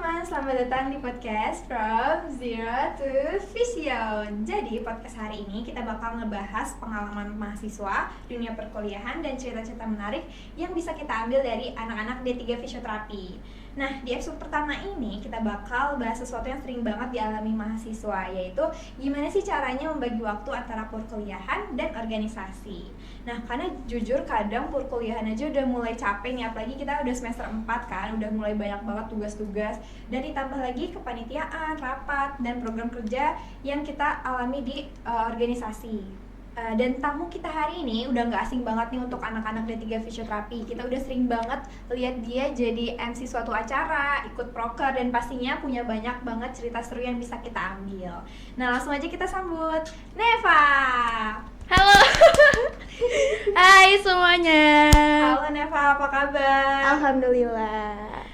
teman-teman, selamat datang di podcast From Zero to Vision. Jadi podcast hari ini kita bakal ngebahas pengalaman mahasiswa, dunia perkuliahan, dan cerita-cerita menarik yang bisa kita ambil dari anak-anak D3 Fisioterapi. Nah, di episode pertama ini kita bakal bahas sesuatu yang sering banget dialami mahasiswa, yaitu gimana sih caranya membagi waktu antara perkuliahan dan organisasi. Nah, karena jujur kadang perkuliahan aja udah mulai capek nih, apalagi kita udah semester 4 kan, udah mulai banyak banget tugas-tugas, dan ditambah lagi kepanitiaan, rapat, dan program kerja yang kita alami di organisasi. Dan tamu kita hari ini udah gak asing banget nih untuk anak-anak D3 Fisioterapi. Kita udah sering banget lihat dia jadi MC suatu acara, ikut proker, dan pastinya punya banyak banget cerita seru yang bisa kita ambil. Nah, langsung aja kita sambut Neva. Halo. Hai semuanya. Halo Neva, apa kabar? Alhamdulillah.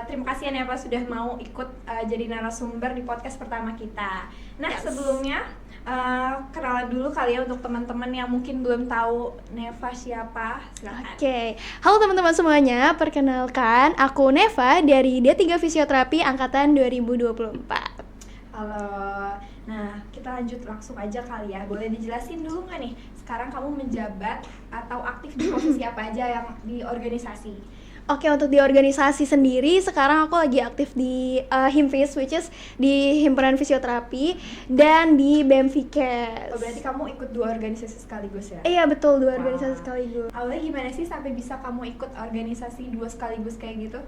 Terima kasih ya Neva sudah mau ikut jadi narasumber di podcast pertama kita. Nah, sebelumnya kenalan dulu kali ya untuk teman-teman yang mungkin belum tahu Neva siapa. Silakan. Oke. Halo teman-teman semuanya, perkenalkan aku Neva dari D3 Fisioterapi angkatan 2024. Halo. Nah, kita lanjut langsung aja kali ya. Boleh dijelasin dulu nggak nih, sekarang kamu menjabat atau aktif di posisi apa aja yang di organisasi? Oke, untuk di organisasi sendiri sekarang aku lagi aktif di HIMFIS, which is di Himpunan Fisioterapi, dan di BEM-Fikes. Oh, berarti kamu ikut dua organisasi sekaligus ya? Iya betul, dua organisasi sekaligus. Awalnya gimana sih sampai bisa kamu ikut organisasi dua sekaligus kayak gitu?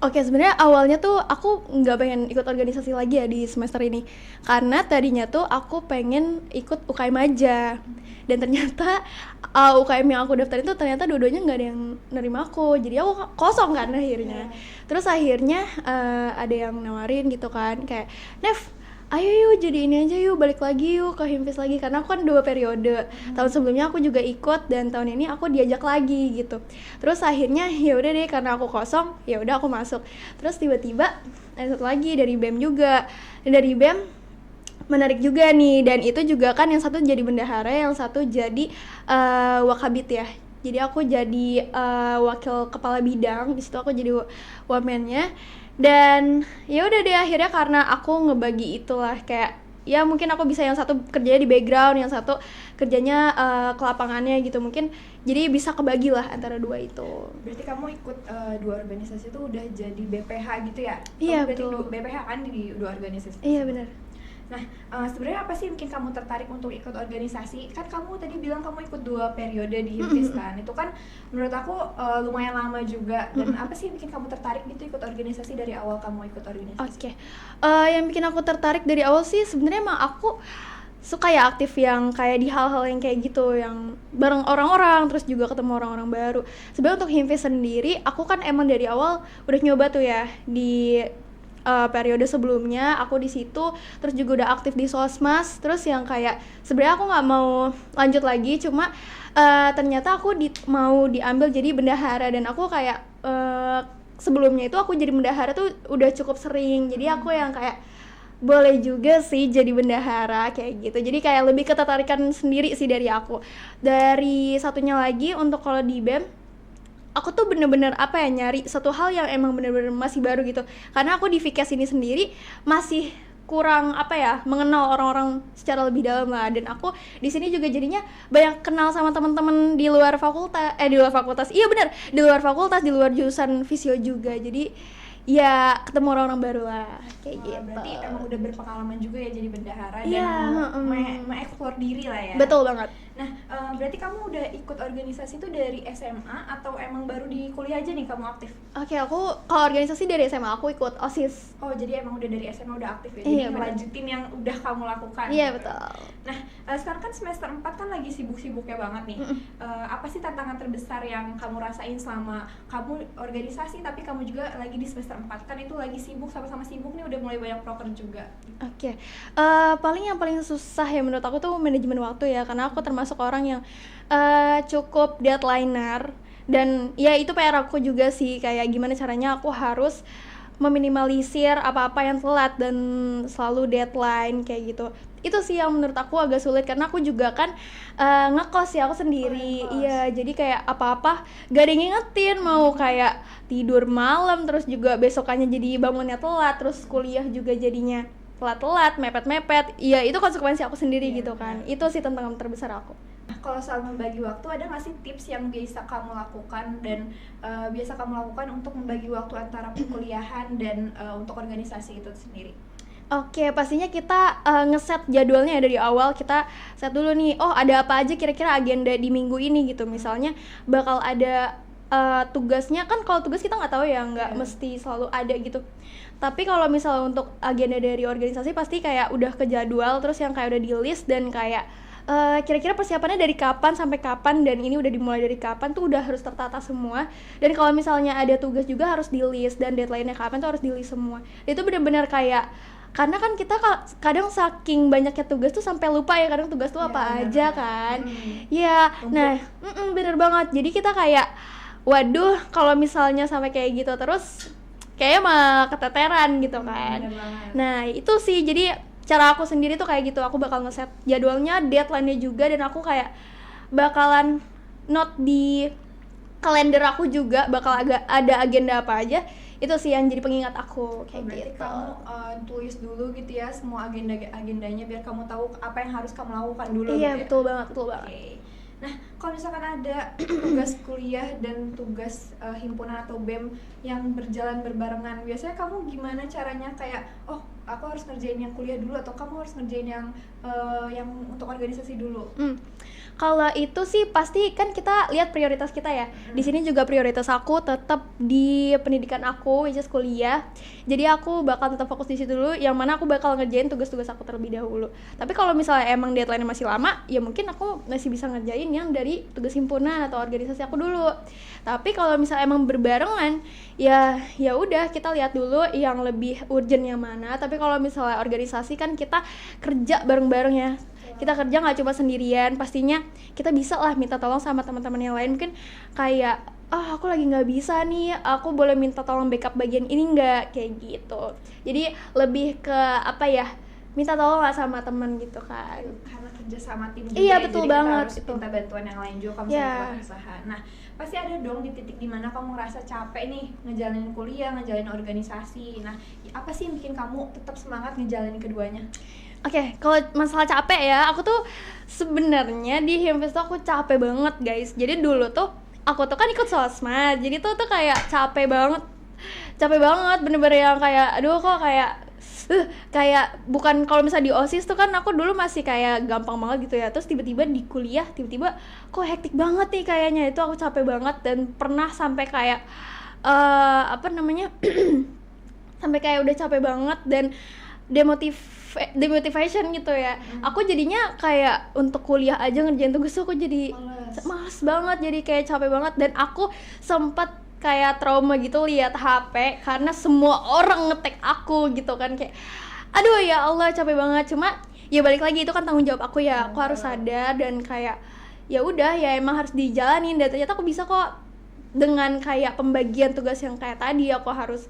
Oke, sebenarnya awalnya tuh aku nggak pengen ikut organisasi lagi ya di semester ini, karena tadinya tuh aku pengen ikut UKM aja, dan ternyata UKM yang aku daftarin tuh ternyata dua-duanya nggak ada yang nerima aku, jadi aku kosong kan akhirnya. Terus akhirnya ada yang nawarin gitu kan, kayak Nev, ayo yuk jadi ini aja yuk, balik lagi yuk ke HIMFIS lagi, karena aku kan 2 periode. Tahun sebelumnya aku juga ikut dan tahun ini aku diajak lagi gitu. Terus akhirnya ya udah deh, karena aku kosong, ya udah aku masuk. Terus tiba-tiba ada satu lagi dari BEM juga. Dan dari BEM menarik juga nih, dan itu juga kan yang satu jadi bendahara, yang satu jadi wakabit ya. Jadi aku jadi wakil kepala bidang, di situ aku jadi wamennya. Dan ya udah deh, akhirnya karena aku ngebagi itulah, kayak ya mungkin aku bisa yang satu kerjanya di background, yang satu kerjanya ke lapangannya gitu, mungkin jadi bisa kebagi lah antara dua itu. Berarti kamu ikut dua organisasi itu udah jadi BPH gitu ya? Iya, berarti betul. BPH kan di dua organisasi. Iya benar. Nah, sebenarnya apa sih yang bikin kamu tertarik untuk ikut organisasi? Kan kamu tadi bilang kamu ikut 2 periode di HIMFIS kan? Itu kan menurut aku lumayan lama juga. Dan apa sih yang bikin kamu tertarik gitu ikut organisasi dari awal kamu ikut organisasi? Oke. Yang bikin aku tertarik dari awal sih sebenarnya emang aku suka ya aktif yang kayak di hal-hal yang kayak gitu, yang bareng orang-orang, terus juga ketemu orang-orang baru. Sebenarnya untuk HIMFIS sendiri, aku kan emang dari awal udah nyoba tuh ya di periode sebelumnya aku di situ, terus juga udah aktif di Sosmas, terus yang kayak sebenarnya aku nggak mau lanjut lagi, cuma ternyata aku mau diambil jadi bendahara, dan aku kayak sebelumnya itu aku jadi bendahara tuh udah cukup sering, jadi aku yang kayak boleh juga sih jadi bendahara kayak gitu, jadi kayak lebih ketertarikan sendiri sih dari aku. Dari satunya lagi untuk kalau di BEM, aku tuh bener-bener apa ya, nyari satu hal yang emang bener-bener masih baru gitu, karena aku di Fikes ini sendiri masih kurang apa ya, mengenal orang-orang secara lebih dalam lah, dan aku di sini juga jadinya banyak kenal sama teman-teman di luar fakultas, di luar fakultas, di luar jurusan fisio juga, jadi ya ketemu orang-orang baru lah kayak gitu. Berarti emang udah berpengalaman juga ya jadi bendahara Iya, dan mengeksplor diri lah ya. Betul banget. Nah, berarti kamu udah ikut organisasi itu dari SMA atau emang baru di kuliah aja nih kamu aktif? Oke, aku kalau organisasi dari SMA aku ikut OSIS. Oh, jadi emang udah dari SMA udah aktif ya? Iya, jadi ngelanjutin yang udah kamu lakukan? Iya, gitu. betul. Nah, sekarang kan semester 4 kan lagi sibuk-sibuknya banget nih. Apa sih tantangan terbesar yang kamu rasain selama kamu organisasi tapi kamu juga lagi di semester 4? Kan itu lagi sibuk, sama-sama sibuk nih, udah mulai banyak proker juga. Oke. Yang paling susah ya menurut aku tuh manajemen waktu ya, karena aku termasuk orang yang cukup deadlineer, dan ya itu PR aku juga sih, kayak gimana caranya aku harus meminimalisir apa-apa yang telat dan selalu deadline kayak gitu. Itu sih yang menurut aku agak sulit karena aku juga kan ngekos ya, aku sendiri. Iya, jadi kayak apa-apa gak ada yang ngingetin, mau kayak tidur malam terus juga besokannya jadi bangunnya telat, terus kuliah juga jadinya telat-telat, mepet-mepet. Iya, itu konsekuensi aku sendiri gitu kan. Itu sih tantangan terbesar aku. Kalau soal membagi waktu, ada nggak sih tips yang biasa kamu lakukan dan biasa kamu lakukan untuk membagi waktu antara perkuliahan dan untuk organisasi itu sendiri? Oke, pastinya kita ngeset jadwalnya dari awal. Kita set dulu nih, oh ada apa aja kira-kira agenda di minggu ini gitu. Misalnya bakal ada tugasnya, kan kalau tugas kita nggak tahu ya, nggak mesti selalu ada gitu. Tapi kalau misalnya untuk agenda dari organisasi pasti kayak udah ke jadwal, terus yang kayak udah di list dan kayak kira-kira persiapannya dari kapan sampai kapan dan ini udah dimulai dari kapan tuh udah harus tertata semua. Dan kalau misalnya ada tugas juga harus di list dan deadline-nya kapan tuh harus di list semua. Itu benar-benar kayak, karena kan kita kadang saking banyaknya tugas tuh sampai lupa ya kadang tugas tuh apa aja kan. Ya, nah, bener banget. Jadi kita kayak, waduh, kalau misalnya sampai kayak gitu terus kayaknya mah keteteran gitu kan. Nah, itu sih jadi cara aku sendiri tuh kayak gitu. Aku bakal ngeset jadwalnya, deadline-nya juga, dan aku kayak bakalan note di kalender aku juga bakal ada agenda apa aja. Itu sih yang jadi pengingat aku kayak berarti gitu. kamu tulis dulu gitu ya semua agendanya biar kamu tahu apa yang harus kamu lakukan dulu. Iya, gitu ya? betul banget. Okay. Nah, kalau misalkan ada tugas kuliah dan tugas himpunan atau BEM yang berjalan berbarengan, biasanya kamu gimana caranya kayak, oh aku harus ngerjain yang kuliah dulu atau kamu harus ngerjain yang untuk organisasi dulu? Kalau itu sih pasti kan kita lihat prioritas kita ya. Di sini juga prioritas aku tetap di pendidikan aku, which is kuliah. Jadi aku bakal tetap fokus di situ dulu, yang mana aku bakal ngerjain tugas-tugas aku terlebih dahulu. Tapi kalau misalnya emang deadline-nya masih lama, ya mungkin aku masih bisa ngerjain yang dari tugas himpunan atau organisasi aku dulu. Tapi kalau misalnya emang berbarengan, ya udah kita lihat dulu yang lebih urgent yang mana. Tapi kalau misalnya organisasi kan kita kerja bareng-bareng ya. Kita kerja nggak cuma sendirian, pastinya kita bisa lah minta tolong sama teman-teman yang lain. Mungkin kayak, aku lagi nggak bisa nih, aku boleh minta tolong backup bagian ini nggak, kayak gitu. Jadi lebih ke apa ya, minta tolong lah sama teman gitu kan. Karena kerja sama tim juga. Iya, ya, betul jadi banget, kita harus minta bantuan yang lain juga kalau misalnya kita usaha. Nah, pasti ada dong di titik dimana kamu ngerasa capek nih ngejalanin kuliah, ngejalanin organisasi. Nah, apa sih yang bikin kamu tetap semangat ngejalanin keduanya? Oke, kalau masalah capek ya, aku tuh sebenarnya di Himfis tuh aku capek banget guys. Jadi dulu tuh aku tuh kan ikut sosmed, jadi tuh kayak capek banget, bener-bener yang kayak, aduh kok kayak bukan, kalau misalnya di OSIS tuh kan aku dulu masih kayak gampang banget gitu ya. Terus tiba-tiba di kuliah, tiba-tiba kok hektik banget nih kayaknya. Itu aku capek banget dan pernah sampai kayak sampai kayak udah capek banget dan demotivation gitu ya. Aku jadinya kayak untuk kuliah aja ngerjain tugas aku jadi males banget, jadi kayak capek banget. Dan aku sempat kayak trauma gitu lihat HP karena semua orang nge-tag aku gitu kan, kayak aduh ya Allah capek banget. Cuma ya balik lagi itu kan tanggung jawab aku ya, aku harus sadar dan kayak ya udah ya emang harus dijalanin. Dan ternyata aku bisa kok dengan kayak pembagian tugas yang kayak tadi. Aku harus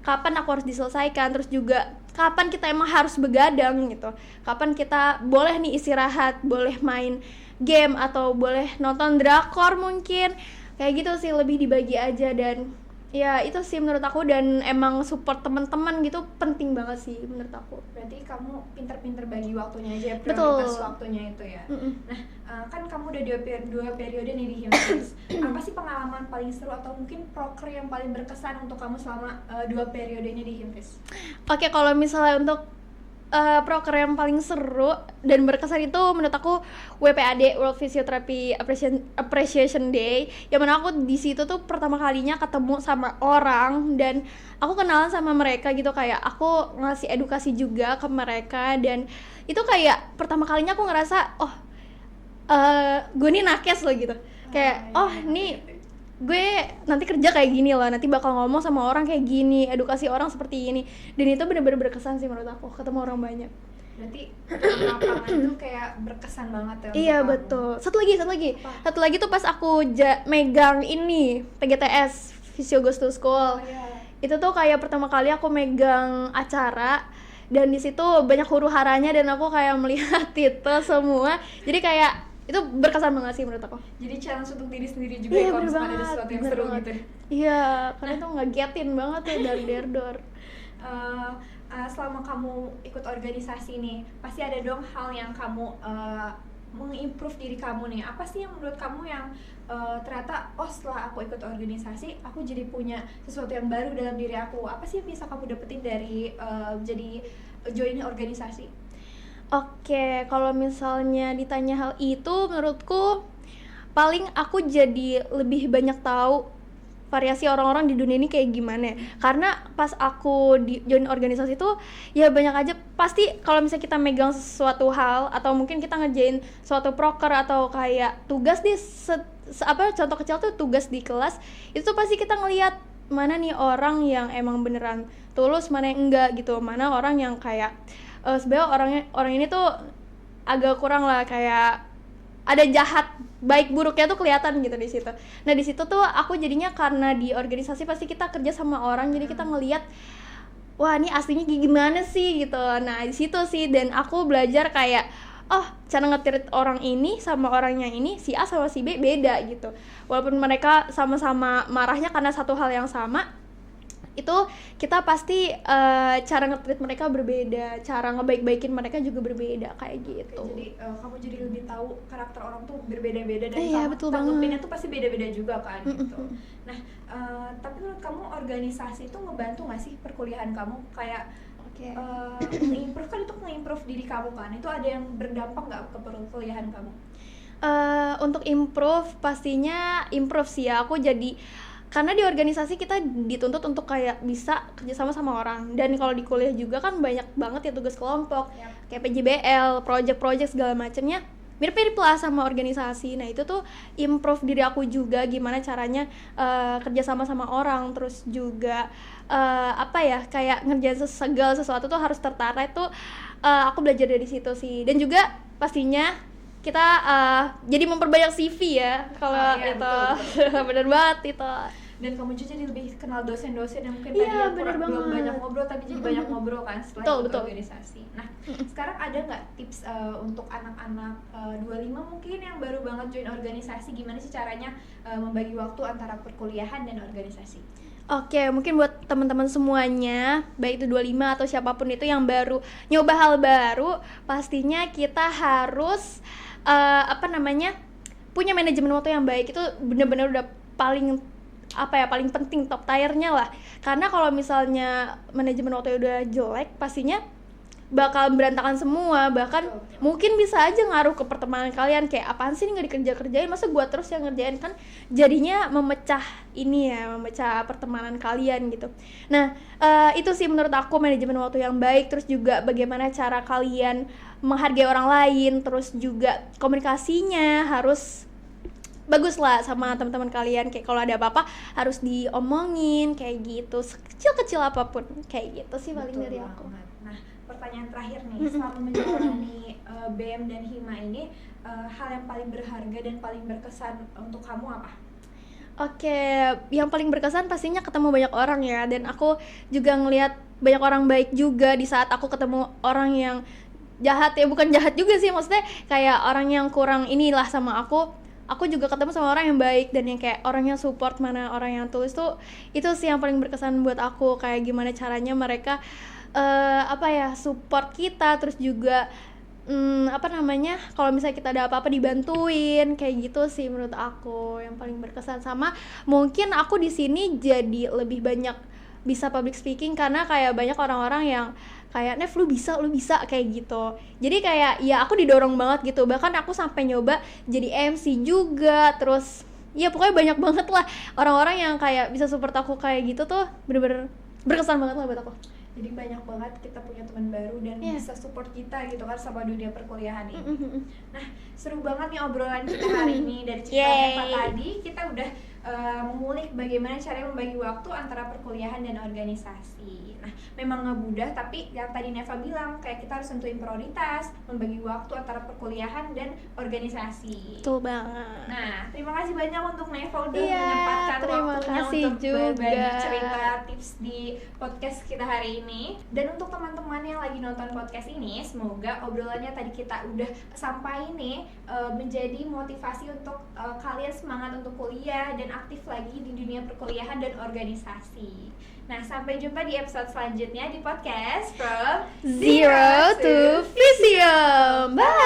kapan aku harus diselesaikan, terus juga kapan kita emang harus begadang gitu, kapan kita boleh nih istirahat, boleh main game atau boleh nonton drakor mungkin, kayak gitu sih. Lebih dibagi aja dan ya itu sih menurut aku. Dan emang support teman-teman gitu penting banget sih menurut aku. Berarti kamu pinter-pinter bagi waktunya aja, prioritas waktunya itu ya. Nah, kan kamu udah dua periode nih di Himfis. Apa sih pengalaman paling seru atau mungkin proker yang paling berkesan untuk kamu selama 2 periodenya di Himfis? Oke, kalau misalnya untuk proker yang paling seru dan berkesan itu menurut aku WPAD, World Physiotherapy Appreciation Day, yang mana aku di situ tuh pertama kalinya ketemu sama orang dan aku kenalan sama mereka gitu. Kayak aku ngasih edukasi juga ke mereka dan itu kayak pertama kalinya aku ngerasa gue nih nakes loh gitu. Kayak nih gue nanti kerja kayak gini loh, nanti bakal ngomong sama orang kayak gini, edukasi orang seperti ini. Dan itu bener-bener berkesan sih menurut aku, ketemu orang banyak. Berarti lapangan itu kayak berkesan banget ya. Iya betul. Satu lagi tuh pas aku megang ini PGTS Physio Goes to School. itu tuh kayak pertama kali aku megang acara, dan di situ banyak huru-haranya dan aku kayak melihat itu semua, jadi kayak itu berkesan banget sih menurut aku. Jadi challenge untuk diri sendiri juga Iya, ya kalau bener misalkan ada banget, sesuatu yang bener seru banget. gitu. Iya, karena itu ngagetin banget tuh dari derdor. Eh, Selama kamu ikut organisasi nih, pasti ada dong hal yang kamu mengimprove diri kamu nih. Apa sih yang menurut kamu yang ternyata setelah aku ikut organisasi, aku jadi punya sesuatu yang baru dalam diri aku. Apa sih yang bisa kamu dapetin dari jadi join organisasi? Oke, kalau misalnya ditanya hal itu, menurutku paling aku jadi lebih banyak tahu variasi orang-orang di dunia ini kayak gimana. Karena pas aku di join organisasi itu ya banyak aja, pasti kalau misalnya kita megang sesuatu hal atau mungkin kita ngerjain suatu proker atau kayak tugas di contoh kecil tuh tugas di kelas, itu tuh pasti kita ngelihat mana nih orang yang emang beneran tulus, mana yang enggak gitu, mana orang yang kayak sebenarnya orang ini tuh agak kurang lah, kayak ada jahat baik buruknya tuh kelihatan gitu di situ. Nah di situ tuh aku jadinya, karena di organisasi pasti kita kerja sama orang, jadi kita ngelihat wah ini aslinya gimana sih gitu. Nah di situ sih, dan aku belajar kayak cara nge-treat orang ini sama orangnya ini, si A sama si B beda gitu. Walaupun mereka sama-sama marahnya karena satu hal yang sama, itu kita pasti cara nge-treat mereka berbeda, cara ngebaik-baikin mereka juga berbeda kayak gitu. Oke, jadi kamu jadi lebih tahu karakter orang tuh berbeda-beda dan Iya, kamu betul tanggepinnya banget. tuh pasti beda-beda juga kan gitu. Nah, tapi menurut kamu organisasi itu ngebantu nggak sih perkuliahan kamu? Kayak Oke. nge-improve kan, itu nge-improve diri kamu kan, itu ada yang berdampak nggak ke perkuliahan kamu? Untuk improve, pastinya improve sih ya. Aku jadi, karena di organisasi kita dituntut untuk kayak bisa kerjasama sama orang, dan kalau di kuliah juga kan banyak banget ya tugas kelompok, Yap. kayak PJBL, project-project segala macamnya mirip-mirip lah sama organisasi. Nah itu tuh improve diri aku juga, gimana caranya kerjasama sama orang, terus juga kayak ngerjain segala sesuatu tuh harus tertara. Itu aku belajar dari situ sih, dan juga pastinya kita jadi memperbanyak CV ya kalau Iya, itu. betul. Bener banget itu. Dan kamu juga jadi lebih kenal dosen-dosen yang mungkin Iya, tadi yang bener belum banget. banyak ngobrol, tapi jadi banyak ngobrol kan setelah Betul, ikut betul. organisasi. Nah, sekarang ada nggak tips untuk anak-anak 25 mungkin yang baru banget join organisasi, gimana sih caranya membagi waktu antara perkuliahan dan organisasi? Oke, mungkin buat teman-teman semuanya, baik itu 25 atau siapapun itu yang baru nyoba hal baru, pastinya kita harus punya manajemen waktu yang baik. Itu benar-benar udah paling paling penting, top tiernya lah. Karena kalau misalnya manajemen waktu udah jelek, pastinya bakal berantakan semua, bahkan Betul. mungkin bisa aja ngaruh ke pertemanan kalian, kayak apaan sih nggak dikerja-kerjain, masa gua terus yang ngerjain, kan jadinya memecah pertemanan kalian gitu. Nah itu sih menurut aku manajemen waktu yang baik, terus juga bagaimana cara kalian menghargai orang lain, terus juga komunikasinya harus bagus lah sama teman-teman kalian, kayak kalau ada apa-apa harus diomongin kayak gitu, sekecil-kecil apapun kayak gitu sih paling Betul dari aku. banget. Nah, pertanyaan terakhir nih, selama menjalani BEM dan HIMA ini, hal yang paling berharga dan paling berkesan untuk kamu apa? Oke, yang paling berkesan pastinya ketemu banyak orang ya, dan aku juga ngelihat banyak orang baik juga di saat aku ketemu orang yang jahat ya, bukan jahat juga sih, maksudnya kayak orang yang kurang inilah sama aku juga ketemu sama orang yang baik dan yang kayak orang yang support, mana orang yang tulus tuh. Itu sih yang paling berkesan buat aku, kayak gimana caranya mereka support kita, terus juga kalau misalnya kita ada apa-apa dibantuin, kayak gitu sih menurut aku yang paling berkesan. Sama mungkin aku di sini jadi lebih banyak bisa public speaking, karena kayak banyak orang-orang yang kayak Nev lu bisa kayak gitu. Jadi kayak ya aku didorong banget gitu, bahkan aku sampai nyoba jadi MC juga. Terus ya pokoknya banyak banget lah orang-orang yang kayak bisa support aku kayak gitu, tuh bener-bener berkesan banget lah buat aku. Jadi banyak banget kita punya teman baru dan bisa support kita gitu kan sama dunia perkuliahan ini. Nah, seru banget nih obrolan kita hari ini. Dari cerita Neva tadi, kita udah mengulik bagaimana cara membagi waktu antara perkuliahan dan organisasi. Nah, memang nggak mudah, tapi yang tadi Neva bilang, kayak kita harus tentuin prioritas, membagi waktu antara perkuliahan dan organisasi. Betul banget. Nah, terima kasih banyak untuk Neva udah Iya, menyempatkan terima waktunya kasih untuk juga. berbagi cerita tips di podcast kita hari ini. Dan untuk teman-teman yang lagi nonton podcast ini, semoga obrolannya tadi kita udah sampai nih menjadi motivasi untuk kalian semangat untuk kuliah dan aktif lagi di dunia perkuliahan dan organisasi. Nah, sampai jumpa di episode selanjutnya di podcast From Zero to Vision. Bye.